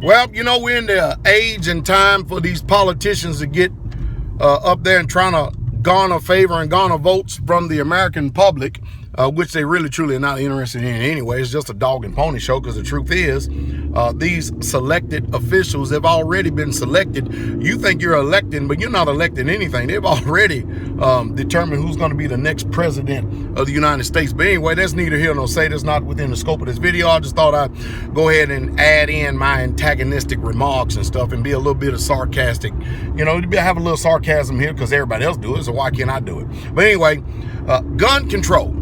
Well, you know, we're in the age and time for these politicians to get up there and trying to garner favor and garner votes from the American public, which they really truly are not interested in anyway. It's just a dog and pony show, because the truth is these selected officials have already been selected. You think you're electing, but you're not electing anything. They've already determined who's going to be the next president of the United States. But anyway, that's neither here nor say. That's not within the scope of this video. I just thought I'd go ahead and add in my antagonistic remarks and stuff and be a little bit of sarcastic. You know, have a little sarcasm here because everybody else do it, so why can't I do it? But anyway, gun control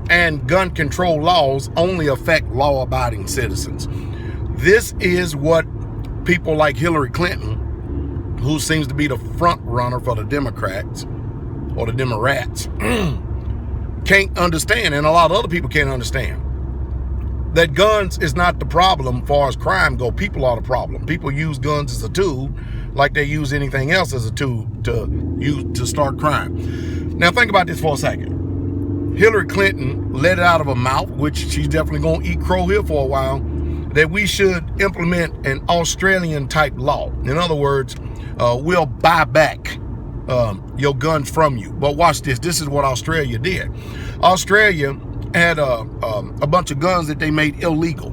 and gun control laws only affect law-abiding citizens. This is what people like Hillary Clinton, who seems to be the front runner for the Democrats or the Democrats, can't understand, and a lot of other people can't understand. That guns is not the problem as far as crime go. People are the problem. People use guns as a tool like they use anything else as a tool to start crime. Now think about this for a second. Hillary Clinton let it out of her mouth, which she's definitely going to eat crow here for a while, that we should implement an Australian type law. In other words, we'll buy back your guns from you. But watch this. This is what Australia did. Australia had a bunch of guns that they made illegal.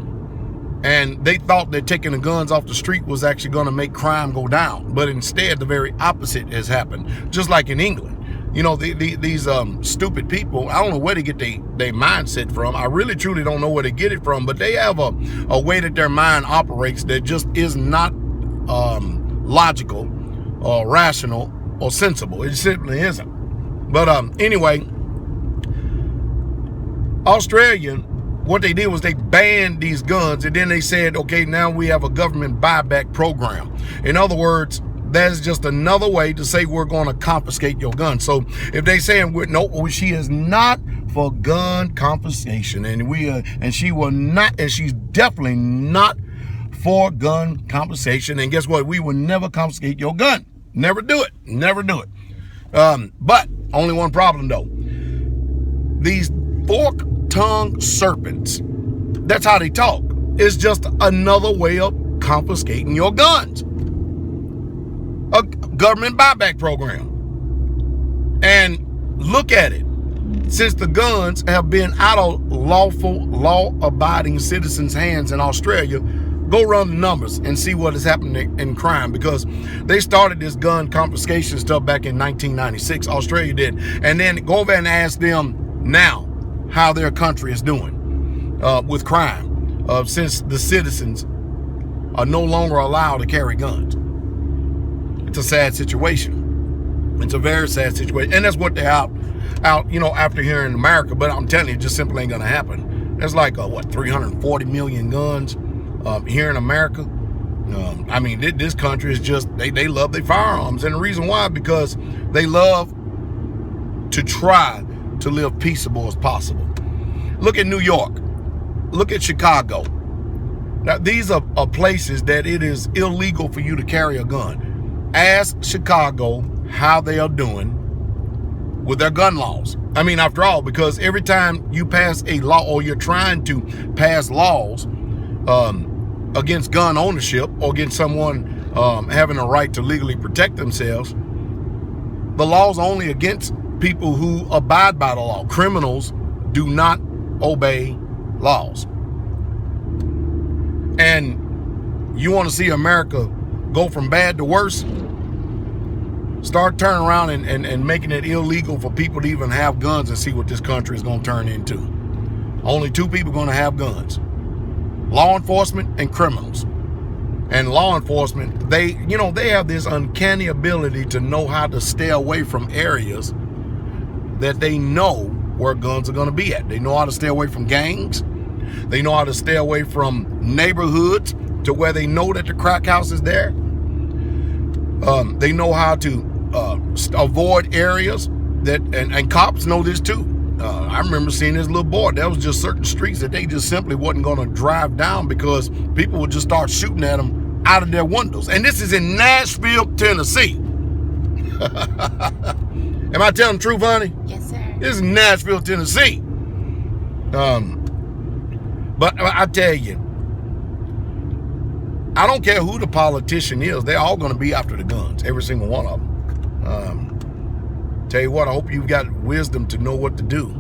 And they thought that taking the guns off the street was actually going to make crime go down. But instead, the very opposite has happened. Just like in England. You know, these stupid people, I don't know where they get their mindset from. I really truly don't know where they get it from, but they have a way that their mind operates that just is not logical or rational or sensible. It simply isn't. But anyway, Australia, what they did was they banned these guns, and then they said, okay, now we have a government buyback program. In other words, that's just another way to say we're going to confiscate your gun. So if they saying no, she is not for gun confiscation, and she will not, and she's definitely not for gun confiscation. And guess what? We will never confiscate your gun. Never do it. Never do it. But only one problem though. These fork-tongued serpents. That's how they talk. It's just another way of confiscating your guns. A government buyback program. And look at it. Since the guns have been out of lawful, law-abiding citizens' hands in Australia, go run the numbers and see what is happening in crime, because they started this gun confiscation stuff back in 1996. Australia did. And then go over and ask them now how their country is doing with crime since the citizens are no longer allowed to carry guns. It's a sad situation. It's a very sad situation. And that's what they're out, you know, after here in America. But I'm telling you, it just simply ain't going to happen. There's like, 340 million guns here in America. I mean, this country is just, they love their firearms. And the reason why, because they love to try to live peaceable as possible. Look at New York. Look at Chicago. Now, these are places that it is illegal for you to carry a gun. Ask Chicago how they are doing with their gun laws. I mean, after all, because every time you pass a law or you're trying to pass laws against gun ownership or against someone having a right to legally protect themselves, the law's only against people who abide by the law. Criminals do not obey laws. And you want to see America go from bad to worse? Start turning around and making it illegal for people to even have guns and see what this country is going to turn into. Only two people are going to have guns. Law enforcement and criminals. And law enforcement, they have this uncanny ability to know how to stay away from areas that they know where guns are going to be at. They know how to stay away from gangs. They know how to stay away from neighborhoods to where they know that the crack house is there. They know how to avoid areas that, and cops know this too. I remember seeing this little boy. There was just certain streets that they just simply wasn't going to drive down because people would just start shooting at them out of their windows. And this is in Nashville, Tennessee. Am I telling the truth, honey? Yes, sir. This is Nashville, Tennessee. But I tell you, I don't care who the politician is. They're all going to be after the guns, every single one of them. Tell you what, I hope you've got wisdom to know what to do.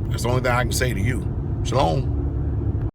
That's the only thing I can say to you. Shalom.